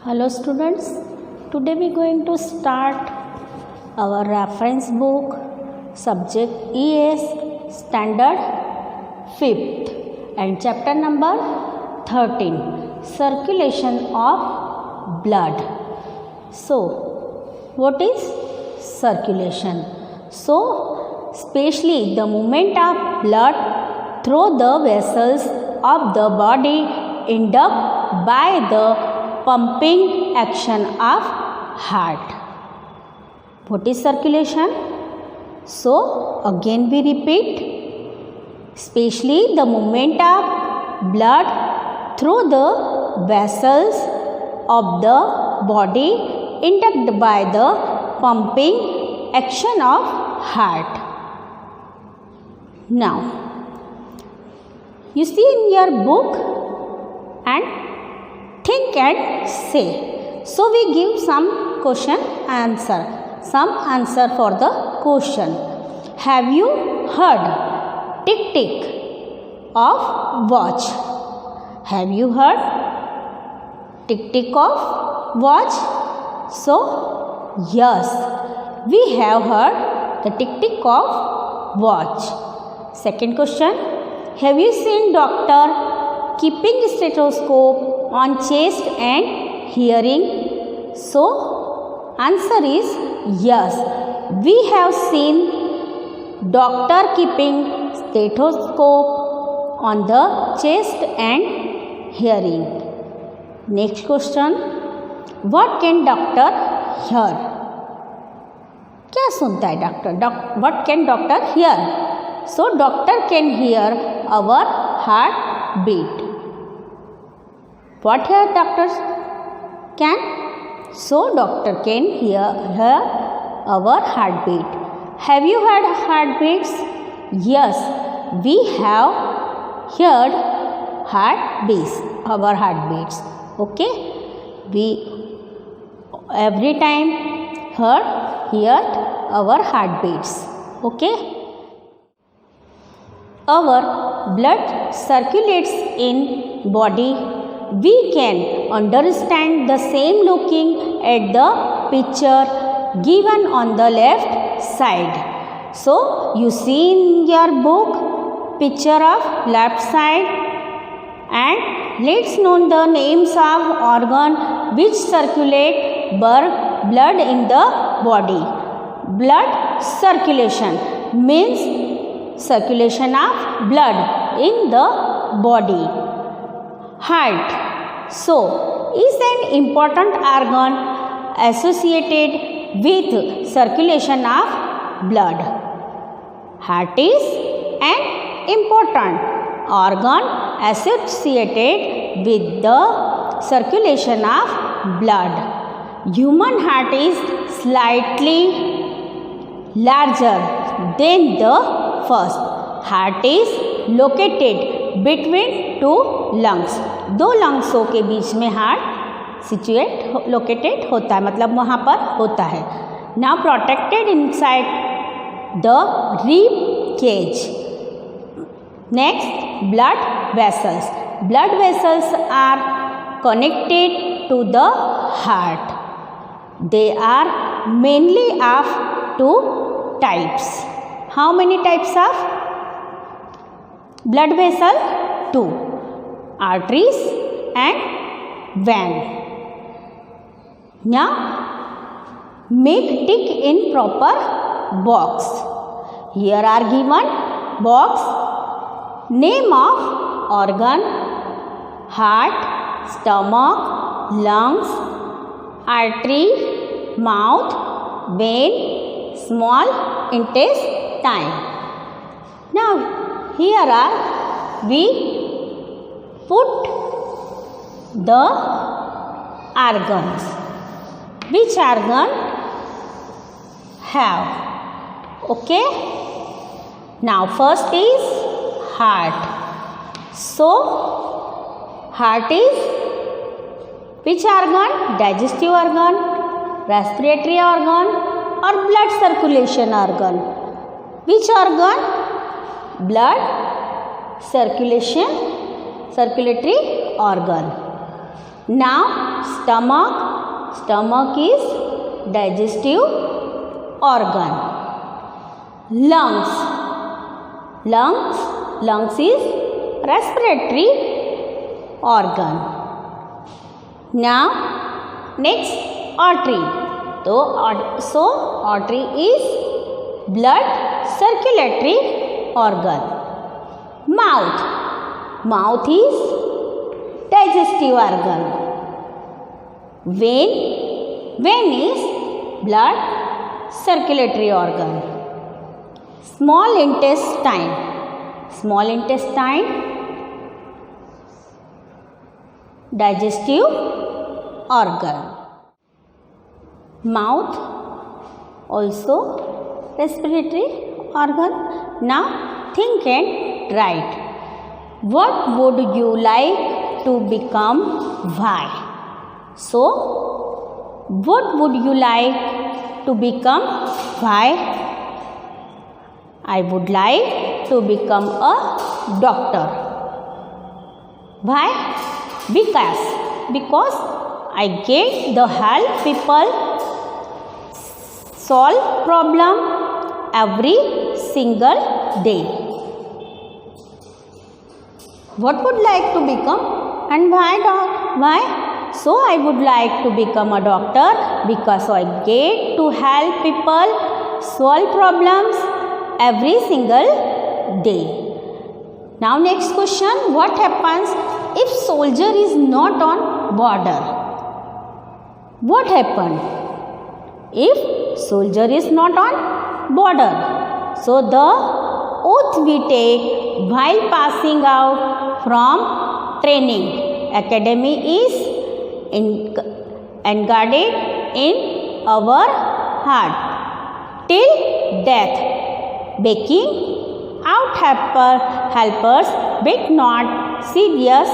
Hello students, today we are going to start our reference book subject ES standard 5th and chapter number 13 circulation of blood. So what is circulation? So especially the movement of blood through the vessels of the body induced by the pumping action of heart. What is circulation? So again we repeat, especially the movement of blood through the vessels of the body induced by the pumping action of heart. Now you see in your book and think and say. So we give some question answer. Some answer for the question. Have you heard tick tick of watch? Have you heard tick tick of watch? So yes, we have heard the tick tick of watch. Second question. Have you seen doctor keeping stethoscope on chest and hearing? So answer is yes, we have seen doctor keeping stethoscope on the chest and hearing. Next question, what can doctor hear? क्या सुनता है doctor? What can doctor hear? So doctor can hear our heart beat. What here doctors can? So doctor can hear our heartbeat. Have you heard heartbeats? Yes, we have heard heartbeats, our heartbeats. Okay, we every time hear our heartbeats. Okay. Our blood circulates in body. We can understand the same looking at the picture given on the left side. So you see in your book picture of left side, and let's know the names of organ which circulate blood in the body. Blood circulation means circulation of blood in the body. Heart, so, is an important organ associated with circulation of blood. Heart is an important organ associated with the circulation of blood. Human heart is slightly larger than the first. Heart is located between two lungs. दो लंग्सों के बीच में heart located होता है, मतलब वहाँ पर होता है. Now protected inside the rib cage. Next, blood vessels. Blood vessels are connected to the heart. They are mainly of two types. How many types of blood vessel? 2. Arteries and vein. Now make tick in proper box. Here are given box, name of organ, heart, stomach, lungs, artery, mouth, vein, small intestine. Now here are we put the organs. Which organ have? Okay. Now first is heart. So heart is which organ? Digestive organ, respiratory organ or blood circulation organ? Which organ? Blood circulatory organ. Now stomach. Stomach is digestive organ. Lungs. Lungs is respiratory organ. Now next artery. So artery is blood circulatory organ. Mouth is digestive organ. Vein is blood circulatory organ. Small intestine digestive organ. Mouth also respiratory organ. Now think and write. What would you like to become? Why? So what would you like to become? Why? I would like to become a doctor. Why? Because I get to help people solve problem every single day. What would like to become and why? So I would like to become a doctor because I get to help people solve problems every single day. Now next question, what happens if soldier is not on border? What happened if soldier is not on border? So the oath we take while passing out from training academy is guarded in our heart till death. Baking out helpers but not serious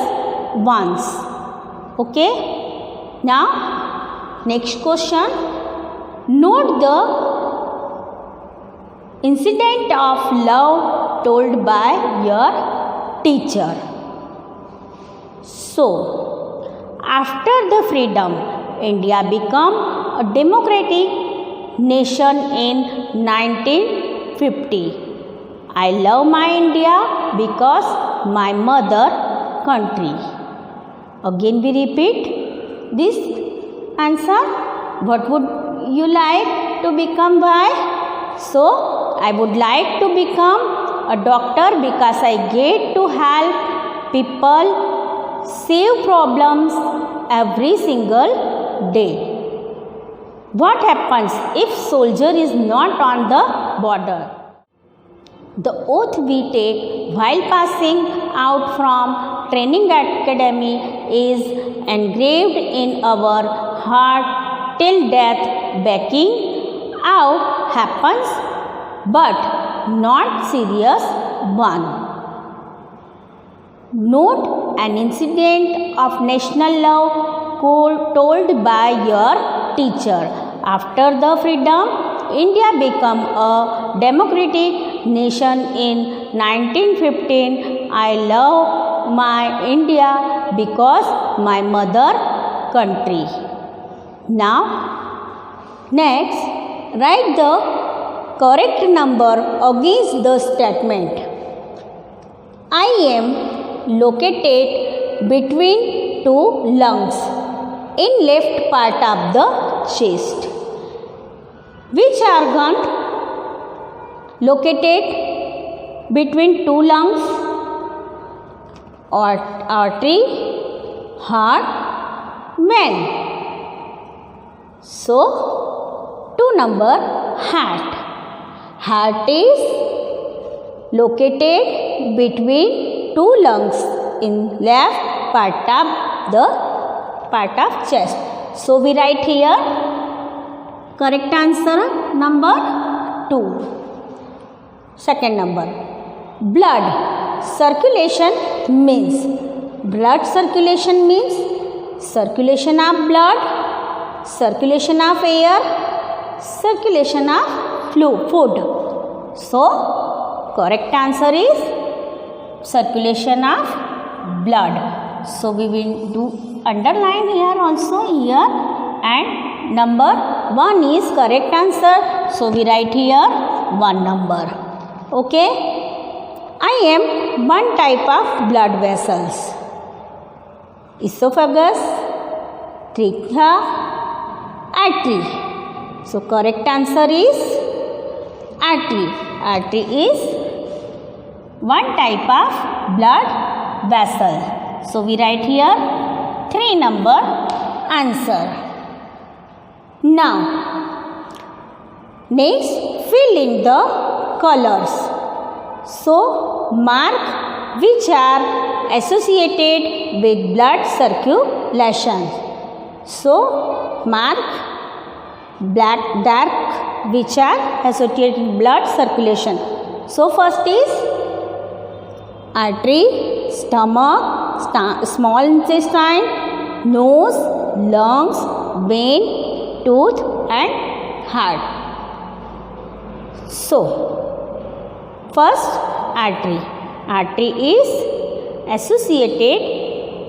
ones. Okay. Now next question. Note the incident of love told by your teacher. So after the freedom, India became a democratic nation in 1950. I love my India because my mother country. Again we repeat this answer. What would you like to become? Why? So I would like to become a doctor because I get to help people save problems every single day. What happens if soldier is not on the border? The oath we take while passing out from training academy is engraved in our heart till death. Backing out happens but not serious one. Note an incident of national love told by your teacher. After the freedom, India became a democratic nation in 1915. I love my India because my mother country. Now, next, write the correct number against the statement. I am located between two lungs in left part of the chest. Which organ located between two lungs? Artery, heart, vein. So 2 number, heart. Heart is located between two lungs in left part of chest. So we write here correct answer number 2. Second number, blood circulation means circulation of blood, circulation of air, circulation of food. So correct answer is circulation of blood. So we will do underline here also here, and number 1 is correct answer. So we write here 1 number. Okay. I am one type of blood vessels. Esophagus, trachea, artery. So correct answer is artery. Artery is one type of blood vessel. So we write here 3 number answer. Now next fill in the colors. So mark which are associated with blood circulation. So mark dark which are associated with blood circulation. So first is artery, stomach, small intestine, nose, lungs, vein, tooth and heart. So first artery. Artery is associated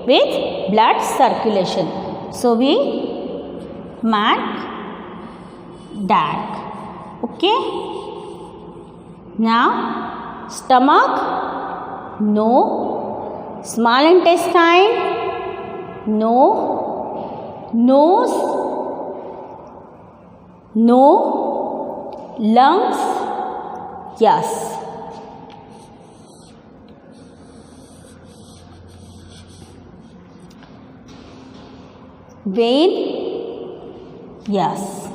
with blood circulation. So we mark dark. Okay. Now stomach, no. Small intestine, no. Nose, no. Lungs, yes. Vein, yes.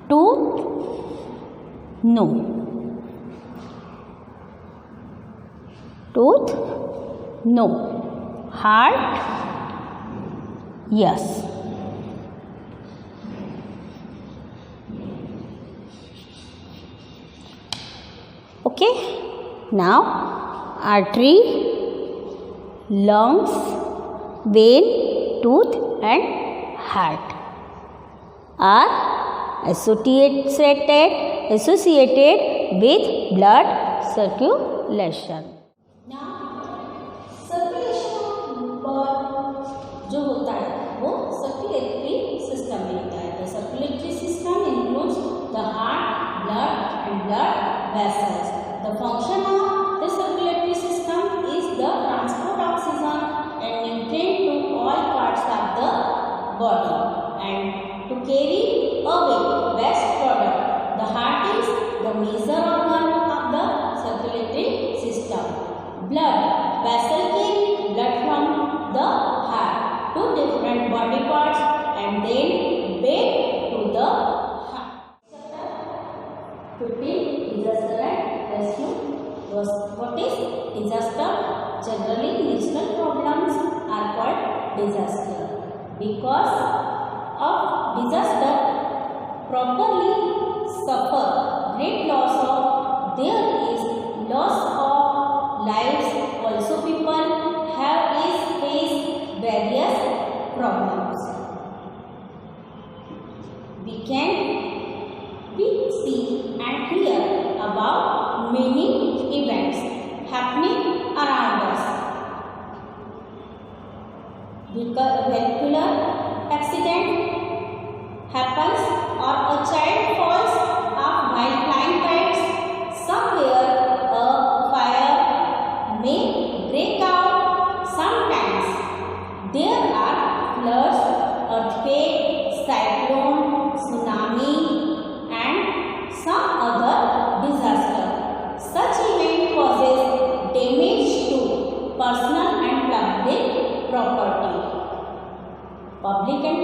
Tooth, no. Tooth, no. Heart, yes. Okay. Now artery, lungs, vein, tooth and heart are associated with blood circulation. Now circulation of blood जो होता है वो circulatory system में होता है. The circulatory system includes the heart, blood and blood vessels. The function of the circulatory system is the transport oxygen and nutrient to all parts of the body and to carry away waste product. The heart is the major organ of the circulatory system. Blood vessel carry blood from the heart to different body parts and then back to the heart. 15 disaster and rescue. What is disaster? Generally natural problems are called disaster. Because of disaster properly suffer great loss of, there is loss of lives. Also people have faced various problems. We see and hear about many events happening around us. Vehicular accident happens or a child falls off while flying kites. Somewhere a fire may break out. Sometimes there are floods, earthquake, cyclone, tsunami and some other disaster. Such event causes damage to personal and public property. Public and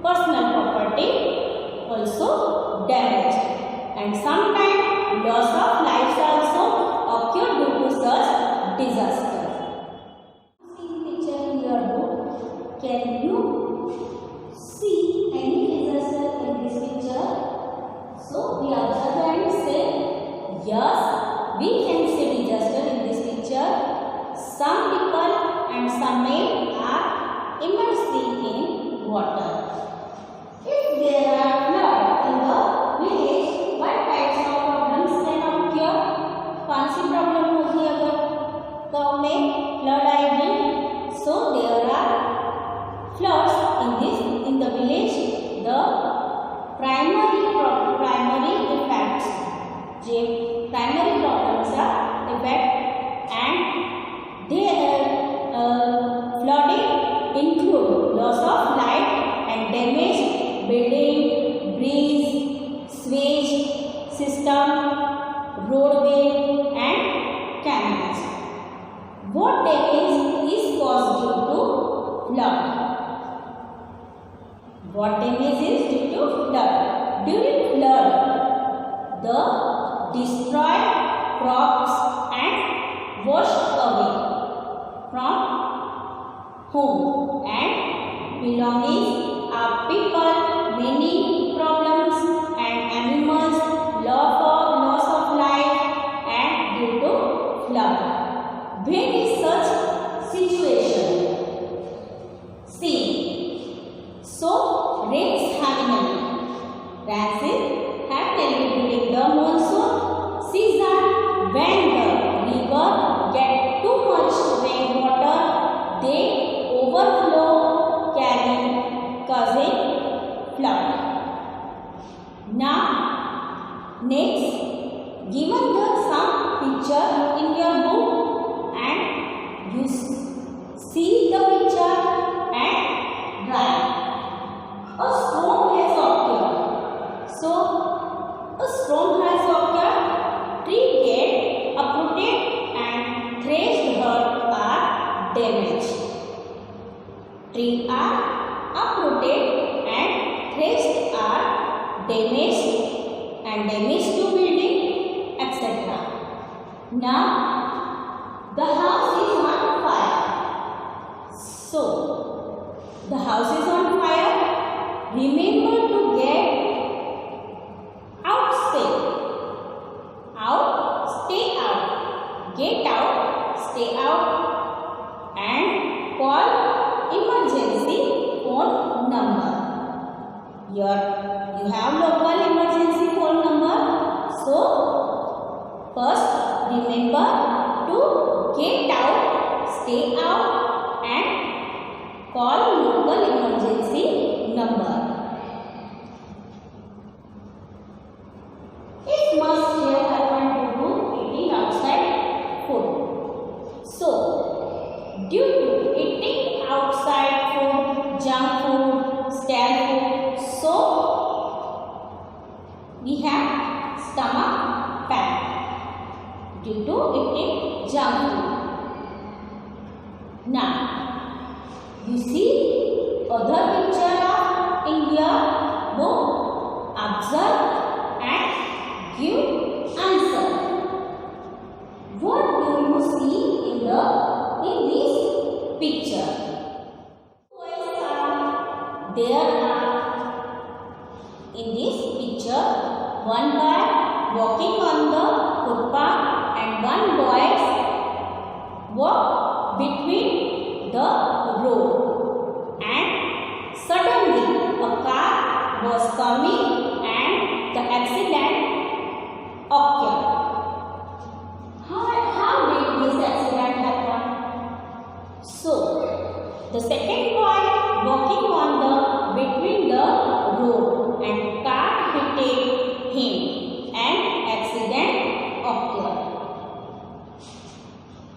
personal property also damaged, and sometimes loss of lives also occur due to such disaster. See picture in your book. Can you see any disaster in this picture? So we observe and say yes, we can see disaster in this picture. Some people and some men are immersed in water. If there are floods in the village, what types of problems can occur? कौन सी problem होगी अगर form a flood event. So there are floods in the village. The primary effects, primary problems are effect, and they flooding include loss of life and damaged building, bridge, sewage system, roadway and canals. What damage is caused due to flood? What damage is due to flood? During flood, the destroyed crops and washed away from home and belongings of people, many problems and animals, loss of life and due to flood. When is such situation seen? So rains happening during the monsoon season, when the river get too much rainwater, they overflow, causing flood. Now next, given the some picture in your book, and you see the picture and write. A storm has occurred. So a storm has occurred. Tree get uprooted and thrashed are damaged. Trees are uprooted and thrashed are damaged to building, etc. Now the house is on fire. So the house is on fire. Remember to get out, stay out, and call emergency phone number. You have local emergency phone number. So first remember to get out, stay out, and call local emergency number. It must have happened due to eating outside food. So, due to eating outside food, junk food, stale food, so we have stomach pain due to eating junk food. Now, you see other picture of India book. Observe and give answer. What do you see in this picture? There are in this picture one boy walking on the footpath and one boy walk between the road, and suddenly a car was coming and the accident occurred. How did this accident happen? So the second boy walking on between the road and car hit him and accident occurred.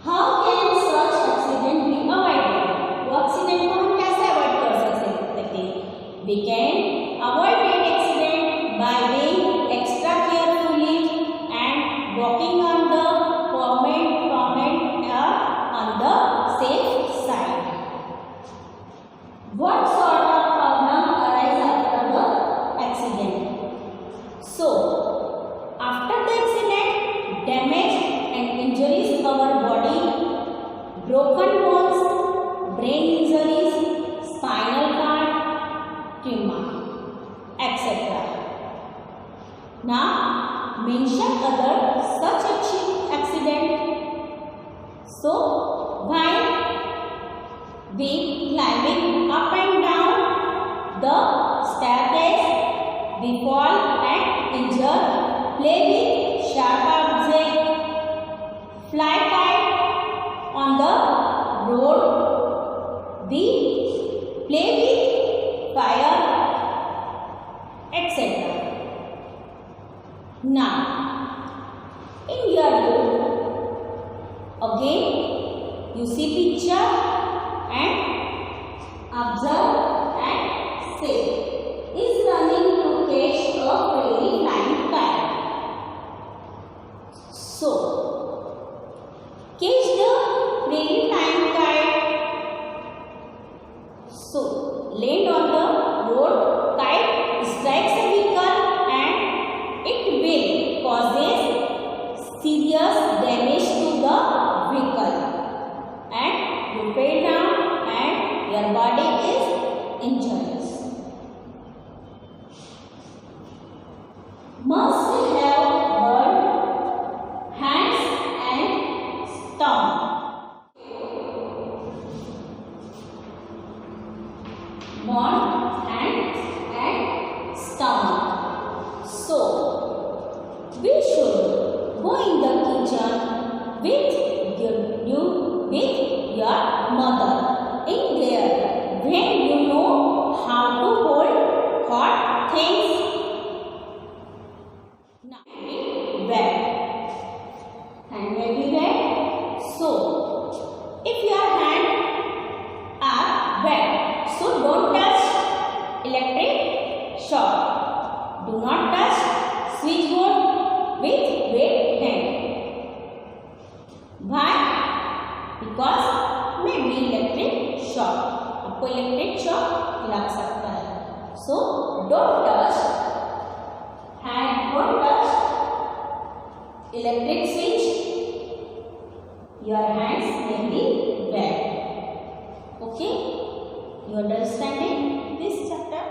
How can such accident be avoided? वो accident को हम कैसे avoid कर सकते हैं? We can avoid an accident by being extra carefully and walking on the on the safe side. What sort of problem arises after the accident? So, after the accident, damage and injuries our body, broken bones, brain injuries, spinal cord, tumor, etc. Now, mention other such accident. So, while we climbing up and down the staircase, we fall and injure, play with sharp object, fly kite on on the road. We play with fire, etc. Now, in your book, again you see picture and observe and say, is running to catch a very flying kite. So, catch the very flying kite. So, land on the road, kite strikes a vehicle and it will causes serious damage to the vehicle and you fell down and your body is injured. Must have burned hands and stomach. Burned hands and stomach. So, we should go in the kitchen with your mother. In there, when you know how to hold hot things, now be wet. Hand may be wet. So, if your hand are wet, so don't touch electric shock. Do not touch switchboard with wet hand. Why? Because maybe electric shock. आपको electric shock लग सकता है. So don't touch electric switch. Your hands may be wet. Okay? You understanding this chapter?